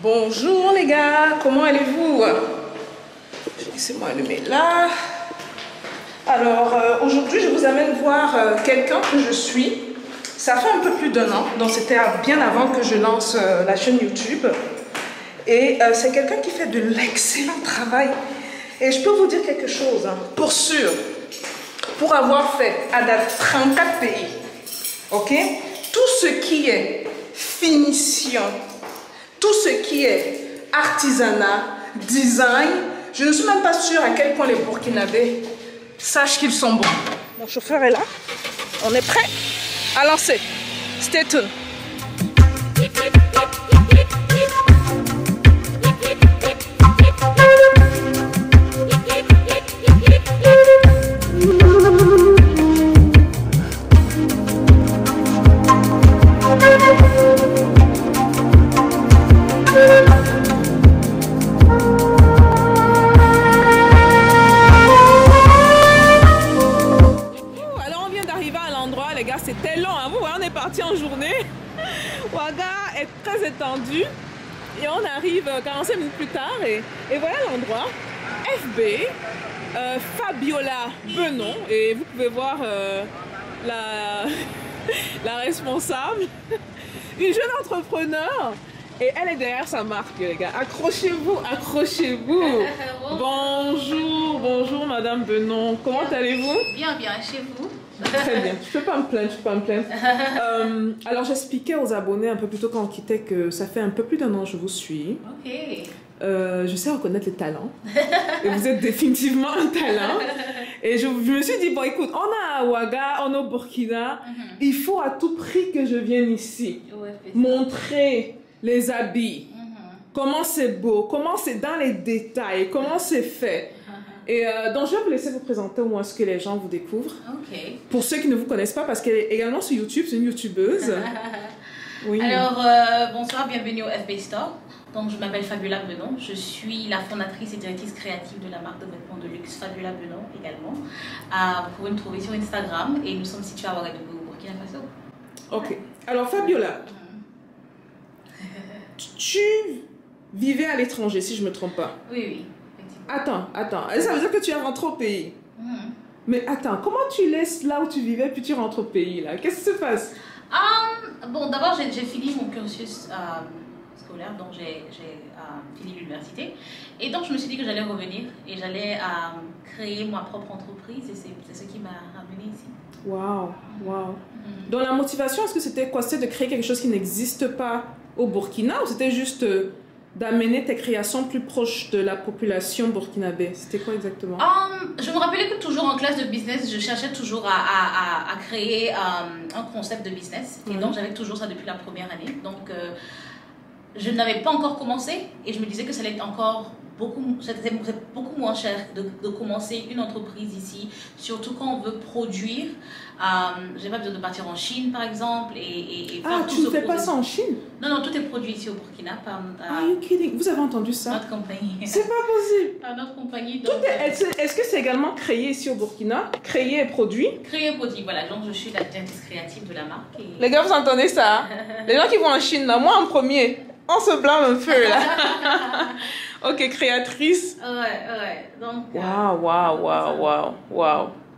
Bonjour les gars, comment allez-vous? Laissez-moi allumer là. Alors aujourd'hui je vous amène voir quelqu'un que je suis. Ça fait un peu plus d'1 an, donc c'était bien avant que je lance la chaîne YouTube. Et c'est quelqu'un qui fait de l'excellent travail. Et je peux vous dire quelque chose, hein, pour sûr, pour avoir fait à date 34 pays, ok? Tout ce qui est finition, tout ce qui est artisanat, design, je ne suis même pas sûre à quel point les Burkinabés sachent qu'ils sont bons. Mon chauffeur est là, on est prêt à lancer. Stay tuned. C'était long, hein? Vous voyez, on est parti en journée. Ouaga est très étendu et on arrive 45 minutes plus tard et voilà l'endroit. FB, Fabiola Benon, et vous pouvez voir la responsable, une jeune entrepreneur, et elle est derrière sa marque, les gars. Accrochez-vous, accrochez-vous. Bonjour, bonjour Madame Benon, comment allez-vous? Bien, bien, chez vous? Très bien, je peux pas me plaindre, je peux pas me plaindre. Alors j'expliquais aux abonnés un peu plus tôt quand on quittait que ça fait un peu plus d'1 an que je vous suis. Ok. Je sais reconnaître les talents. Et vous êtes définitivement un talent. Et je me suis dit, bon écoute, on a à Ouaga, on est au Burkina, il faut à tout prix que je vienne ici. Ouais, montrer les habits, comment c'est beau, comment c'est dans les détails, comment c'est fait. Et donc, je vais vous laisser vous présenter au moins ce que les gens vous découvrent. Ok. Pour ceux qui ne vous connaissent pas, parce qu'elle est également sur YouTube, c'est une YouTubeuse. Oui. Alors, bonsoir, bienvenue au FB Store. Donc, je m'appelle Fabiola Benon. Je suis la fondatrice et directrice créative de la marque de vêtements de luxe Fabiola Benon également. Vous pouvez nous trouver sur Instagram et nous sommes situés à Ouagadougou, au Burkina Faso. Ok. Alors, Fabiola, tu vivais à l'étranger, si je ne me trompe pas. Oui, oui. Attends. Ça veut dire que tu es rentré au pays. Mais attends, comment tu laisses là où tu vivais puis tu rentres au pays là? Qu'est-ce qui se passe? Bon, d'abord, j'ai fini mon cursus scolaire, donc j'ai fini l'université. Et donc, je me suis dit que j'allais revenir et j'allais créer ma propre entreprise et c'est ce qui m'a ramenée ici. Waouh, waouh. Donc, la motivation, est-ce que c'était quoi? C'était de créer quelque chose qui n'existe pas au Burkina ou c'était juste d'amener tes créations plus proches de la population burkinabé? C'était quoi exactement? Je me rappelais que toujours en classe de business, je cherchais toujours à créer un concept de business. Et donc, j'avais toujours ça depuis la première année. Donc, je n'avais pas encore commencé et je me disais que ça allait être encore beaucoup moins cher de commencer une entreprise ici, surtout quand on veut produire. J'ai pas besoin de partir en Chine par exemple et tu ne fais pas ça en Chine? Non, tout est produit ici au Burkina par Are you kidding? Vous avez entendu ça? notre compagnie. C'est pas possible. Par notre compagnie. Est-ce que c'est également créé ici au Burkina? Créé et produit? Créé et produit, voilà. Donc je suis la directrice créative de la marque. Et... Les gars, vous entendez ça? Les gens qui vont en Chine, là, moi en premier, on se blâme un peu là. Ok, créatrice. Ouais. Donc. Waouh.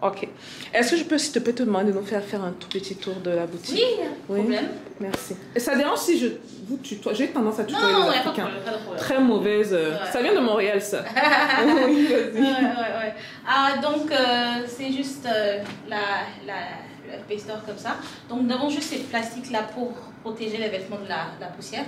Ok. Est-ce que je peux, s'il te plaît, te demander de nous faire un tout petit tour de la boutique? Oui, problème. Merci. Et ça dérange si je vous tutoie? J'ai tendance à tutoyer les Africains. Pas de problème. Très mauvaise. Ça vient de Montréal, ça. Oui, vas-y. Ouais. Donc, c'est juste le FB Store comme ça. Donc, nous avons juste ces plastiques-là pour protéger les vêtements de la poussière.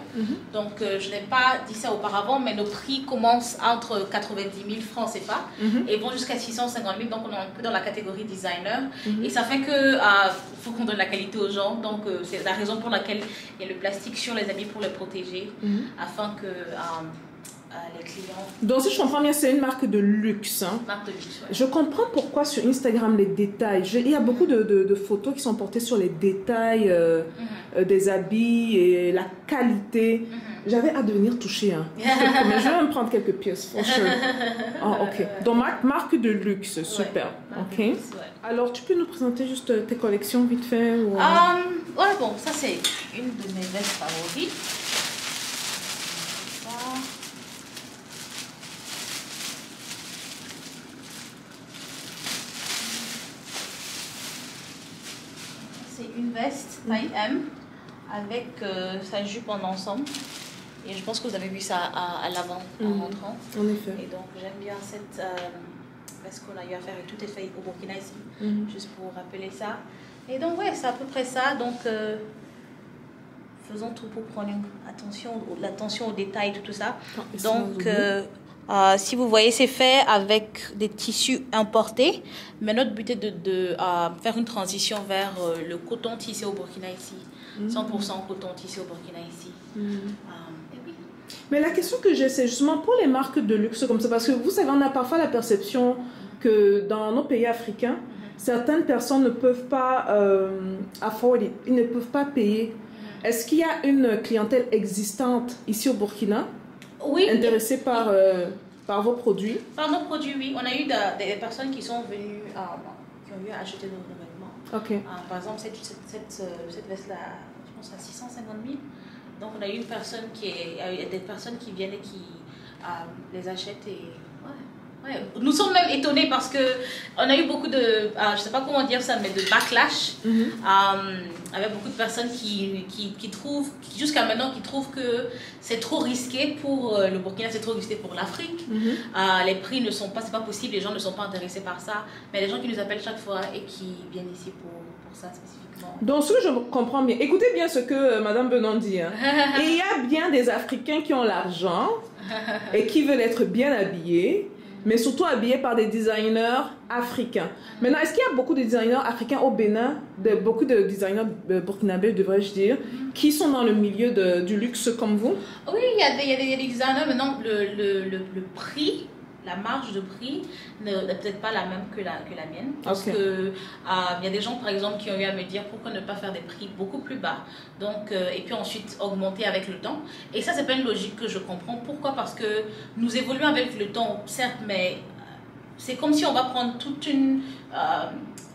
Donc, je n'ai pas dit ça auparavant, mais nos prix commencent entre 90 000 francs CFA et vont jusqu'à 650 000. Donc, on est un peu dans la catégorie designer. Et ça fait que faut qu'on donne la qualité aux gens. Donc, c'est la raison pour laquelle il y a le plastique sur les habits pour les protéger, afin que les clients... Donc, si je comprends bien, c'est une marque de luxe. Hein. Marque de luxe, ouais. Je comprends pourquoi sur Instagram, les détails. Il y a beaucoup de photos qui sont portées sur les détails des habits et la qualité. J'avais hâte de venir toucher. Hein. Mais je vais me prendre quelques pièces, for sure. Ok. Donc, marque de luxe, super. Ok. Luxe, ouais. Alors, tu peux nous présenter juste tes collections vite fait ou... Ouais, bon, ça c'est une de mes vestes favorites. veste taille M avec sa jupe en ensemble. Et je pense que vous avez vu ça à l'avant en rentrant. En effet. Et donc j'aime bien cette veste qu'on a eu à faire et tout est fait au Burkina ici, juste pour rappeler ça. Et donc ouais, c'est à peu près ça. Donc faisons tout pour prendre l'attention aux détails de tout ça. Donc si vous voyez, c'est fait avec des tissus importés. Mais notre but est de faire une transition vers le coton tissé au Burkina ici. 100% coton tissé au Burkina ici. Et oui. Mais la question que j'ai, c'est justement pour les marques de luxe comme ça. Parce que vous savez, on a parfois la perception que dans nos pays africains, certaines personnes ne peuvent pas ils ne peuvent pas payer. Est-ce qu'il y a une clientèle existante ici au Burkina intéressée par vos produits? Par nos produits, oui. On a eu des personnes qui sont venues, qui ont eu à acheter nos vêtements. Okay. Par exemple, cette veste-là, je pense à 650 000. Donc, on a eu des personnes qui viennent et qui les achètent et... Ouais. Nous sommes même étonnés parce que on a eu beaucoup de, je sais pas comment dire ça, mais de backlash avec beaucoup de personnes qui trouvent, jusqu'à maintenant, qui trouvent que c'est trop risqué pour le Burkina, c'est trop risqué pour l'Afrique. Les prix ne sont pas, c'est pas possible, les gens ne sont pas intéressés par ça. Mais les gens qui nous appellent chaque fois et qui viennent ici pour ça spécifiquement. Donc, ce que je comprends bien, écoutez bien ce que Madame Benon dit. Hein. Il y a bien des Africains qui ont l'argent et qui veulent être bien habillés, mais surtout habillés par des designers africains. Maintenant, est-ce qu'il y a beaucoup de designers africains au Bénin, beaucoup de designers burkinabés, devrais-je dire, qui sont dans le milieu du luxe comme vous? Oui, il y a des designers. Maintenant, le prix, la marge de prix n'est peut-être pas la même que la mienne. Parce que il y a des gens, par exemple, qui ont eu à me dire pourquoi ne pas faire des prix beaucoup plus bas. Donc, et puis ensuite augmenter avec le temps. Et ça, c'est pas une logique que je comprends. Pourquoi? Parce que nous évoluons avec le temps, certes, mais c'est comme si on va prendre toute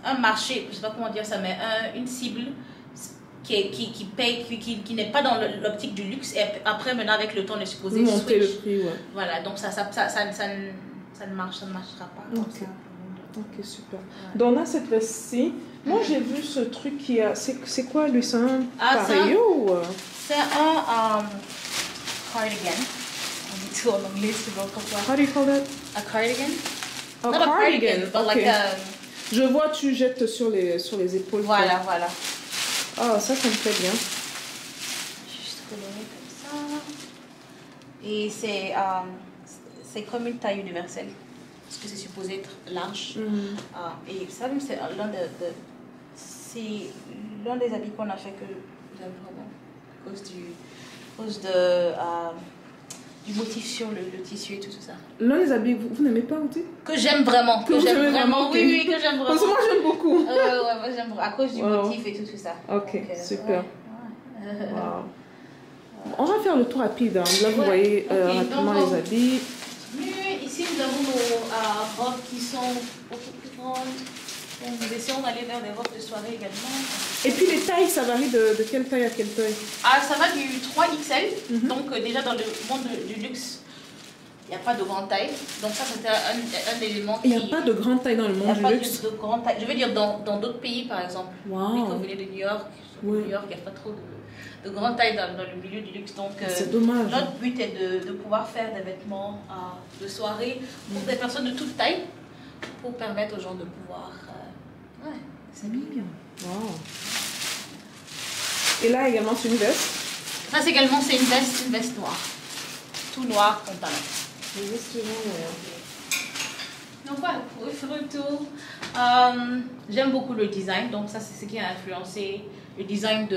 un marché, je sais pas comment dire ça, mais une cible qui paye, qui n'est pas dans l'optique du luxe, et après maintenant avec le temps on est supposé monter le prix, voilà, donc ça ne marchera pas comme ça. Ok, super. Ouais. Donc là, cette veste-ci, moi j'ai vu ce truc qui a, c'est quoi lui, c'est un pareil ou c'est un cardigan. On dit tout en anglais, c'est bon comme ça. How do you call that? A cardigan. A Not cardigan, but okay. Like je vois, tu jettes sur les épaules. Voilà. Ah, ça me fait bien. Juste coloré comme ça. Et c'est comme une taille universelle. Parce que c'est supposé être large. Et ça, c'est l'un des habits qu'on a fait que j'aime vraiment. À cause du motif sur le tissu et tout ça. L'un des habits, vous n'aimez pas, vous dites? Que j'aime vraiment. Que j'aime vraiment. Okay. Oui, que j'aime vraiment. Parce que moi, j'aime beaucoup. Ouais, moi, j'aime à cause du motif et tout ça. Ok, donc, super. Wow. On va faire le tour rapide. Hein. Là, vous voyez rapidement les habits. Ici, nous avons nos robes qui sont beaucoup plus grandes. Donc, nous essayons d'aller vers des robes de soirée également. Et puis les tailles, ça varie de quelle taille à quelle taille? Ça va du 3XL. Donc, déjà dans le monde du luxe, il n'y a pas de grande taille. Donc, ça, c'était un élément qui... Il n'y a pas de grande taille dans le monde du luxe? Il n'y a pas de grande taille. Je veux dire, dans d'autres pays, par exemple. Wow. Quand vous venez de New York, il n'y a pas trop de grande taille dans le milieu du luxe. Donc, c'est dommage. Notre but est de pouvoir faire des vêtements de soirée pour des personnes de toute taille, pour permettre aux gens de pouvoir s'habiller bien. Wow. Et là également, c'est une veste? Ça, c'est une veste noire. Tout noir, pantalon. Une veste noire. Donc voilà, pour faire le tour, j'aime beaucoup le design. Donc ça, c'est ce qui a influencé le design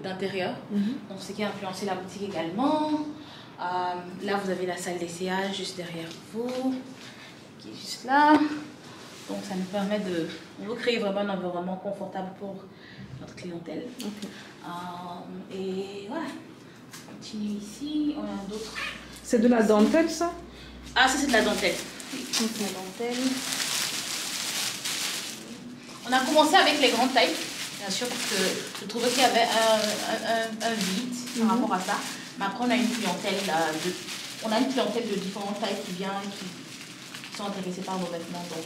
d'intérieur. Donc ce qui a influencé la boutique également. Là, vous avez la salle d'essayage juste derrière vous, qui est juste là. Donc ça nous permet de recréer vraiment un environnement confortable pour notre clientèle. Et voilà, on continue ici. On a d'autres. C'est de la dentelle, ça? Ah, ça c'est de la dentelle. La dentelle. On a commencé avec les grandes tailles, bien sûr, parce que je trouvais qu'il y avait un vide par rapport à ça. Mais après, on a une clientèle de différentes tailles qui vient et qui sont intéressées par nos vêtements. Donc,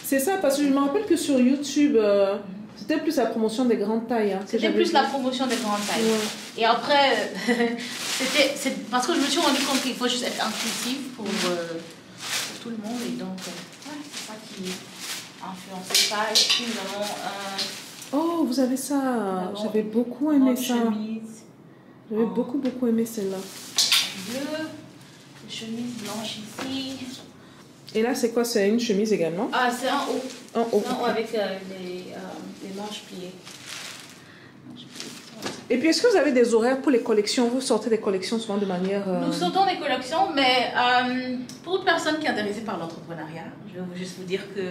c'est ça, parce que je me rappelle que sur YouTube, C'était plus la promotion des grandes tailles. Hein, c'était plus la promotion des grandes tailles. Ouais. Et après, c'est parce que je me suis rendu compte qu'il faut juste être inclusif pour tout le monde. Et donc, ouais, c'est ça qui influence ça. Et puis, nous avons oh, vous avez ça. J'avais beaucoup aimé ça. J'avais beaucoup aimé celle-là. Deux chemises blanches ici. Et là, c'est quoi? C'est une chemise également? Ah, c'est un haut. Un haut. C'est un haut avec les manches pliées. Et puis, est-ce que vous avez des horaires pour les collections? Vous sortez des collections souvent de manière... Nous sortons des collections, mais pour toute personne qui est intéressée par l'entrepreneuriat, je vais juste vous dire que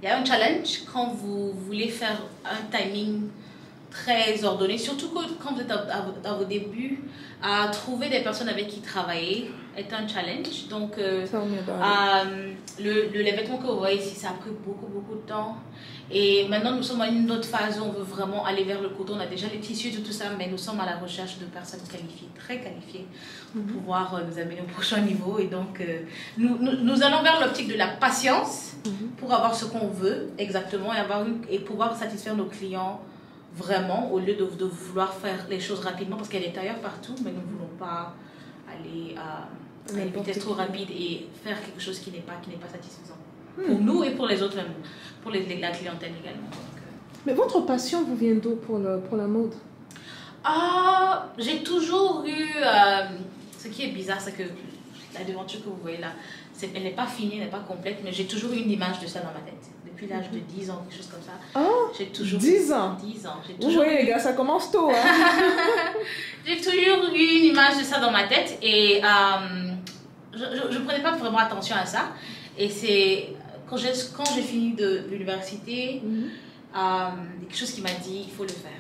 il y a un challenge quand vous voulez faire un timing très ordonné, surtout quand vous êtes à vos débuts, à trouver des personnes avec qui travailler est un challenge. Donc, les vêtements que vous voyez ici, ça a pris beaucoup de temps. Et maintenant, nous sommes à une autre phase où on veut vraiment aller vers le coton. On a déjà les tissus, tout ça, mais nous sommes à la recherche de personnes qualifiées, très qualifiées, pour pouvoir nous amener au prochain niveau. Et donc, nous allons vers l'optique de la patience pour avoir ce qu'on veut exactement et pouvoir satisfaire nos clients vraiment, au lieu de vouloir faire les choses rapidement, parce qu'il y a des tailleurs partout, mais nous ne voulons pas aller à une vitesse trop rapide et faire quelque chose qui n'est pas satisfaisant. Pour nous et pour les autres même, pour la clientèle également. Donc, mais votre passion vous vient d'où pour la mode? J'ai toujours eu... ce qui est bizarre, c'est que la devanture que vous voyez là, elle n'est pas finie, elle n'est pas complète, mais j'ai toujours eu une image de ça dans ma tête. Depuis l'âge de 10 ans, quelque chose comme ça. Oh, j'ai toujours 10 ans. 10 ans. Vous voyez les gars, ça commence tôt. Hein. J'ai toujours eu une image de ça dans ma tête et je ne prenais pas vraiment attention à ça. Et c'est quand j'ai fini de l'université, quelque chose qui m'a dit il faut le faire.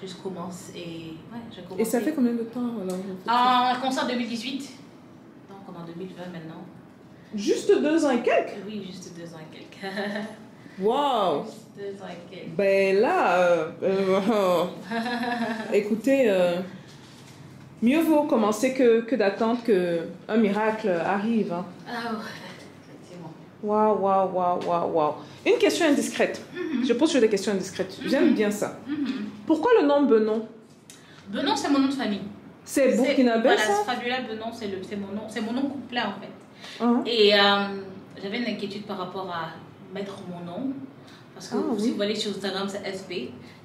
Juste commence et ouais, j'ai commencé. Et ça fait combien de temps alors? Commencé en 2018. Donc on est en 2020 maintenant. Juste 2 ans et quelques? Oui, juste 2 ans et quelques. Waouh! 2 ans et quelques. Ben là, écoutez, mieux vaut commencer que d'attendre qu'un miracle arrive. Hein. Ah ouais, effectivement. Waouh. Une question indiscrète. Je pose des questions indiscrètes. J'aime bien ça. Pourquoi le nom Benon? Benon, c'est mon nom de famille. C'est burkinabé, voilà, ça? Fabiola Benon, c'est mon nom complet en fait. Et j'avais une inquiétude par rapport à mettre mon nom. Parce que si vous voyez sur Instagram, c'est FB.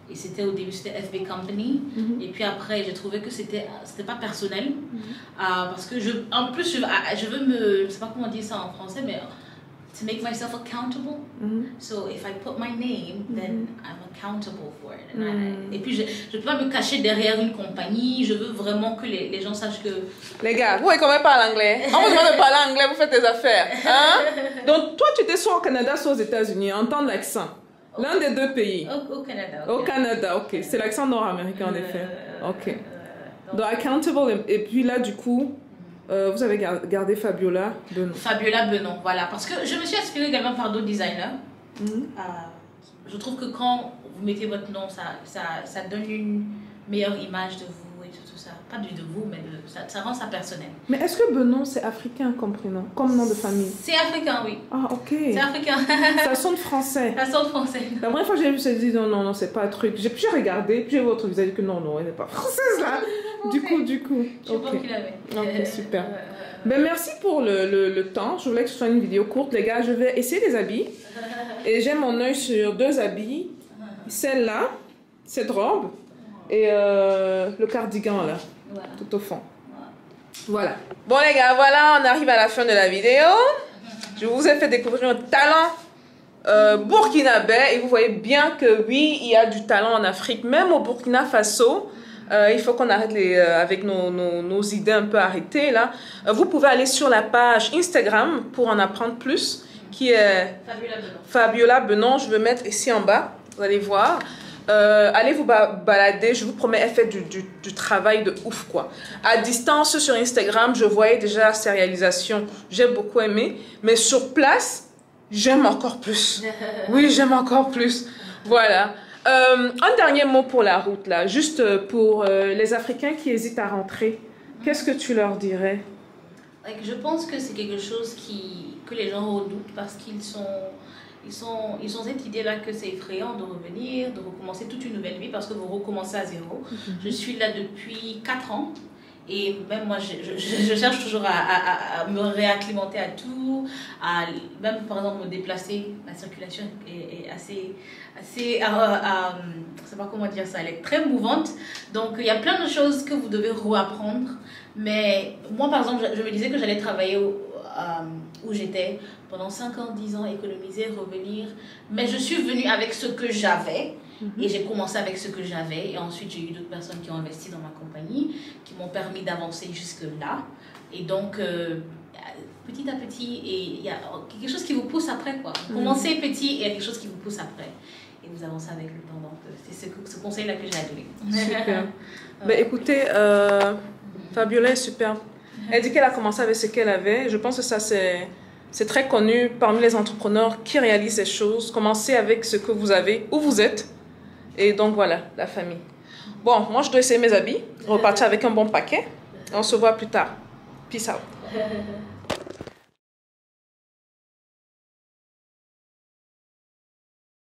Et c'était au début, c'était FB Company. Et puis après, j'ai trouvé que c'était pas personnel. Parce que en plus, je veux je sais pas comment dire ça en français, mais to make myself accountable. So if I put my name, then I'm accountable for it. Et puis, je ne peux pas me cacher derrière une compagnie. Je veux vraiment que les gens sachent que... Les gars, vous voyez comment elle parle anglais? On vous demande de parler anglais, vous faites des affaires. Hein? Donc, toi, tu étais soit au Canada, soit aux États-Unis. Entendre l'accent. L'un des deux pays. Au Canada. Au Canada, ok. C'est l'accent nord-américain, en effet. Ok. Donc, accountable. Et puis là, du coup... vous avez gardé Fabiola Benon. Fabiola Benon, voilà. Parce que je me suis inspirée également par d'autres designers. Je trouve que quand vous mettez votre nom, ça donne une meilleure image de vous et tout ça. Pas de vous, mais ça rend ça personnel. Mais est-ce que Benon, c'est africain comme prénom, comme nom de famille? C'est africain, oui. Ah, ok. C'est africain. Ça sonne français. Ça sonne français. La première fois que j'ai vu, j'ai dit non, c'est pas un truc. J'ai regardé, puis j'ai vu votre visage, que non, elle n'est pas française là. Du coup. Je pense qu'il avait. Ok, super. Ben, merci pour le temps. Je voulais que ce soit une vidéo courte. Les gars, je vais essayer des habits. Et j'ai mon œil sur 2 habits. Celle-là, cette robe, et le cardigan là, tout au fond. Voilà. Bon les gars, voilà, on arrive à la fin de la vidéo. Je vous ai fait découvrir un talent burkinabé. Et vous voyez bien que oui, il y a du talent en Afrique, même au Burkina Faso. Il faut qu'on arrête avec nos idées un peu arrêtées là. Vous pouvez aller sur la page Instagram pour en apprendre plus, qui est Fabiola Benon. Je vais mettre ici en bas, vous allez voir. Allez vous balader, je vous promets, elle fait du travail de ouf quoi. À distance sur Instagram, je voyais déjà ses réalisations, j'ai beaucoup aimé, mais sur place, j'aime encore plus. Oui, j'aime encore plus. Voilà. Un dernier mot pour la route, là, juste pour les Africains qui hésitent à rentrer. Qu'est-ce que tu leur dirais? Je pense que c'est quelque chose que les gens redoutent parce ils ont cette idée-là que c'est effrayant de revenir, de recommencer toute une nouvelle vie parce que vous recommencez à zéro. Je suis là depuis 4 ans. Et même moi, je cherche toujours à me réacclimater à tout, même par exemple me déplacer. La circulation est assez je sais pas comment dire ça, elle est très mouvante. Donc il y a plein de choses que vous devez reapprendre. Mais moi par exemple, je me disais que j'allais travailler où j'étais pendant 5 ans, 10 ans, économiser, revenir. Mais je suis venue avec ce que j'avais. Et j'ai commencé avec ce que j'avais. Et ensuite, j'ai eu d'autres personnes qui ont investi dans ma compagnie, qui m'ont permis d'avancer jusque-là. Et donc, petit à petit, il y a quelque chose qui vous pousse après, quoi. Vous commencez petit et il y a quelque chose qui vous pousse après. Et vous avancez avec le temps. Donc, c'est ce conseil-là que j'ai à donner. Super. Ben, écoutez, Fabiola est superbe. Elle dit qu'elle a commencé avec ce qu'elle avait. Je pense que ça, c'est très connu parmi les entrepreneurs qui réalisent ces choses. Commencez avec ce que vous avez, où vous êtes. Et donc voilà, la famille. Bon, moi je dois essayer mes habits, repartir avec un bon paquet. On se voit plus tard. Peace out.